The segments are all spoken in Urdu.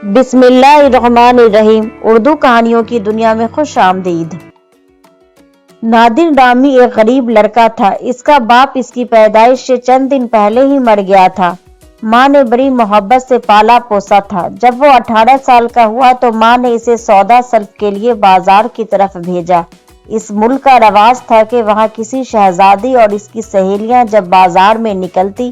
بسم اللہ الرحمن الرحیم۔ اردو کہانیوں کی دنیا میں خوش آمدید۔ نادر نامی ایک غریب لڑکا تھا۔ اس کا باپ اس کی پیدائش سے چند دن پہلے ہی مر گیا تھا۔ ماں نے بڑی محبت سے پالا پوسا تھا۔ جب وہ 18 سال کا ہوا تو ماں نے اسے سودا سلف کے لیے بازار کی طرف بھیجا۔ اس ملک کا رواج تھا کہ وہاں کسی شہزادی اور اس کی سہیلیاں جب بازار میں نکلتی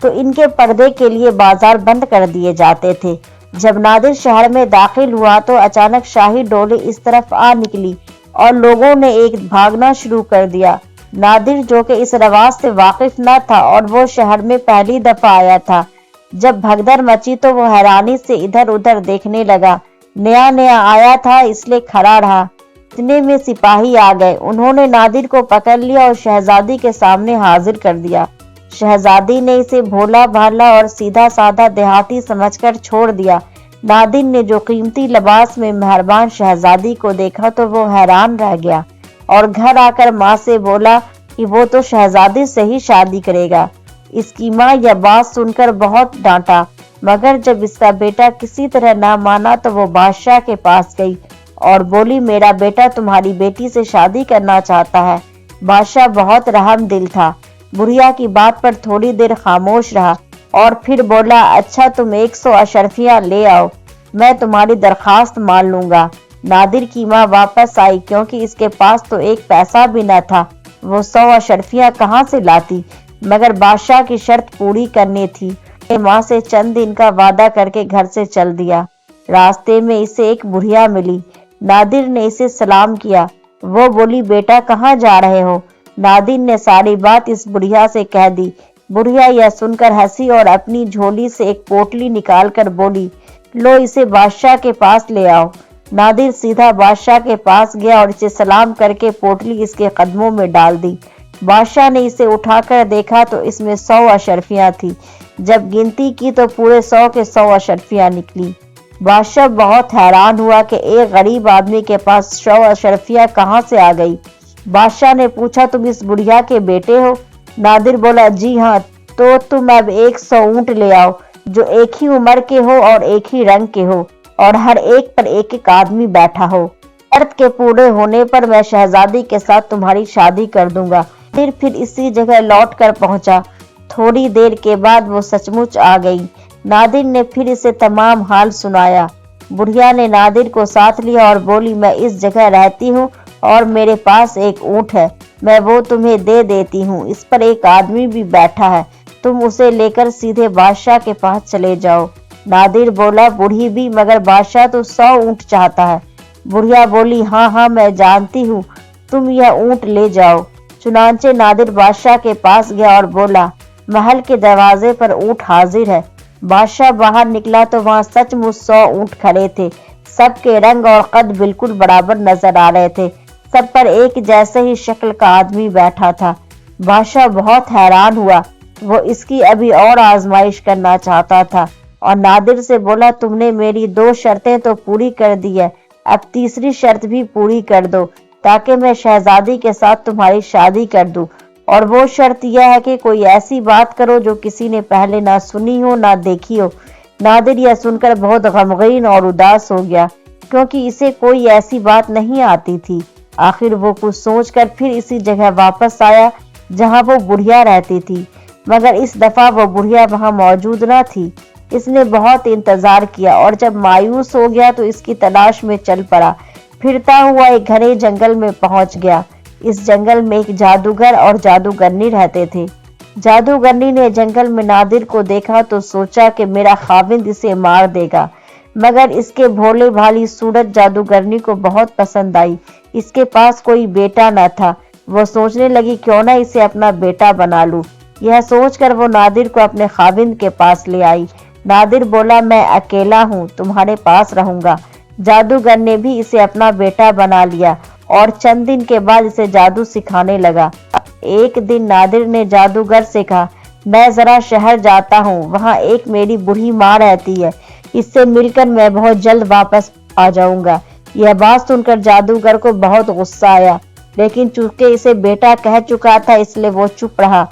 تو ان کے پردے کے لیے بازار بند کر دیے جاتے تھے۔ جب نادر شہر میں داخل ہوا تو اچانک شاہی ڈولے اس طرف آ نکلی اور لوگوں نے ایک بھاگنا شروع کر دیا۔ نادر جو کہ اس رواج سے واقف نہ تھا اور وہ شہر میں پہلی دفعہ آیا تھا، جب بھگدڑ مچی تو وہ حیرانی سے ادھر ادھر دیکھنے لگا۔ نیا نیا آیا تھا اس لیے کھڑا رہا۔ اتنے میں سپاہی آ گئے۔ انہوں نے نادر کو پکڑ لیا اور شہزادی کے سامنے حاضر کر دیا۔ شہزادی نے اسے بھولا بھالا اور سیدھا سادہ دیہاتی سمجھ کر چھوڑ دیا۔ نادر نے جو قیمتی لباس میں مہربان شہزادی کو دیکھا تو وہ حیران رہ گیا اور گھر آ کر ماں سے بولا کہ وہ تو شہزادی سے ہی شادی کرے گا۔ اس کی ماں یہ بات سن کر بہت ڈانٹا، مگر جب اس کا بیٹا کسی طرح نہ مانا تو وہ بادشاہ کے پاس گئی اور بولی میرا بیٹا تمہاری بیٹی سے شادی کرنا چاہتا ہے۔ بادشاہ بہت رحم دل تھا۔ بڑھیا کی بات پر تھوڑی دیر خاموش رہا اور پھر بولا اچھا تم 100 اشرفیہ لے آؤ، میں تمہاری درخواست مان لوں گا۔ نادر کی ماں واپس آئی کیونکہ اس کے پاس تو ایک پیسہ بھی نہ تھا۔ وہ 100 اشرفیہ کہاں سے لاتی، مگر بادشاہ کی شرط پوری کرنی تھی۔ ماں سے چند دن کا وعدہ کر کے گھر سے چل دیا۔ راستے میں اسے ایک بڑھیا ملی۔ نادر نے اسے سلام کیا۔ وہ بولی بیٹا کہاں جا رہے ہو؟ نادر نے ساری بات اس بڑھیا سے کہہ دی۔ بڑھیا یہ سن کر ہنسی اور اپنی جھولی سے ایک پوٹلی نکال کر بولی لو اسے بادشاہ کے پاس لے آؤ۔ نادر سیدھا بادشاہ کے پاس گیا اور اسے سلام کر کے پوٹلی اس کے قدموں میں ڈال دی۔ بادشاہ نے اسے اٹھا کر دیکھا تو اس میں 100 اشرفیاں تھی۔ جب گنتی کی تو پورے 100 کے 100 اشرفیاں نکلی۔ بادشاہ بہت حیران ہوا کہ ایک غریب آدمی کے پاس 100 اشرفیاں کہاں سے آ گئی۔ بادشاہ نے پوچھا تم اس بڑھیا کے بیٹے ہو؟ نادر بولا جی ہاں، تو تم اب 100 اونٹ لے آؤ جو ایک ہی عمر کے ہو اور ایک ہی رنگ کے ہو اور ہر ایک پر ایک ایک آدمی بیٹھا ہو۔ شرط کے پورے ہونے پر میں شہزادی کے ساتھ تمہاری شادی کر دوں گا۔ پھر اسی جگہ لوٹ کر پہنچا۔ تھوڑی دیر کے بعد وہ سچ مچ آ گئی۔ نادر نے پھر اسے تمام حال سنایا۔ بڑھیا نے نادر کو ساتھ لیا اور بولی میں اس جگہ رہتی ہوں اور میرے پاس ایک اونٹ ہے، میں وہ تمہیں دے دیتی ہوں، اس پر ایک آدمی بھی بیٹھا ہے، تم اسے لے کر سیدھے بادشاہ کے پاس چلے جاؤ۔ نادر بولا بوڑھی بھی مگر بادشاہ تو 100 اونٹ چاہتا ہے۔ بڑھیا بولی ہاں میں جانتی ہوں، تم یہ اونٹ لے جاؤ۔ چنانچہ نادر بادشاہ کے پاس گیا اور بولا محل کے دروازے پر اونٹ حاضر ہے۔ بادشاہ باہر نکلا تو وہاں سچ مچ 100 اونٹ کھڑے تھے۔ سب کے رنگ اور قد بالکل برابر نظر آ رہے تھے۔ سب پر ایک جیسے ہی شکل کا آدمی بیٹھا تھا۔ بادشاہ بہت حیران ہوا۔ وہ اس کی ابھی اور آزمائش کرنا چاہتا تھا اور نادر سے بولا تم نے میری 2 شرطیں تو پوری کر دی ہے، اب تیسری شرط بھی پوری کر دو تاکہ میں شہزادی کے ساتھ تمہاری شادی کر دوں، اور وہ شرط یہ ہے کہ کوئی ایسی بات کرو جو کسی نے پہلے نہ سنی ہو نہ دیکھی ہو۔ نادر یہ سن کر بہت غمگین اور اداس ہو گیا کیونکہ اسے کوئی ایسی بات نہیں آتی تھی۔ آخر وہ کچھ سوچ کر پھر اسی جگہ واپس آیا جہاں وہ بڑھیا رہتی تھی، مگر اس دفعہ وہ بڑھیا وہاں موجود نہ تھی۔ اس نے بہت انتظار کیا اور جب مایوس ہو گیا تو اس کی تلاش میں چل پڑا۔ پھرتا ہوا ایک گھنے جنگل میں پہنچ گیا۔ اس جنگل میں ایک جادوگر اور جادوگرنی رہتے تھے۔ جادوگرنی نے جنگل میں نادر کو دیکھا تو سوچا کہ میرا خاوند اسے مار دے گا، مگر اس کے بھولے بھالی صورت جادوگرنی کو بہت پسند آئی۔ اس کے پاس کوئی بیٹا نہ تھا۔ وہ سوچنے لگی کیوں نہ اسے اپنا بیٹا بنا لوں۔ یہ سوچ کر وہ نادر کو اپنے خاوند کے پاس لے آئی۔ نادر بولا میں اکیلا ہوں، تمہارے پاس رہوں گا۔ جادوگر نے بھی اسے اپنا بیٹا بنا لیا اور چند دن کے بعد اسے جادو سکھانے لگا۔ ایک دن نادر نے جادوگر سے کہا میں ذرا شہر جاتا ہوں، وہاں ایک میری بوڑھی ماں رہتی ہے، اس سے مل کر میں بہت جلد واپس آ جاؤں گا۔ یہ بات سن کر جادوگر کو بہت غصہ آیا، لیکن چونکہ اسے بیٹا کہہ چکا تھا اس لیے وہ چپ رہا۔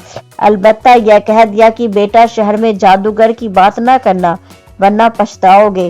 البتہ یہ کہہ دیا کہ بیٹا شہر میں جادوگر کی بات نہ کرنا ورنہ پچھتاؤ گے۔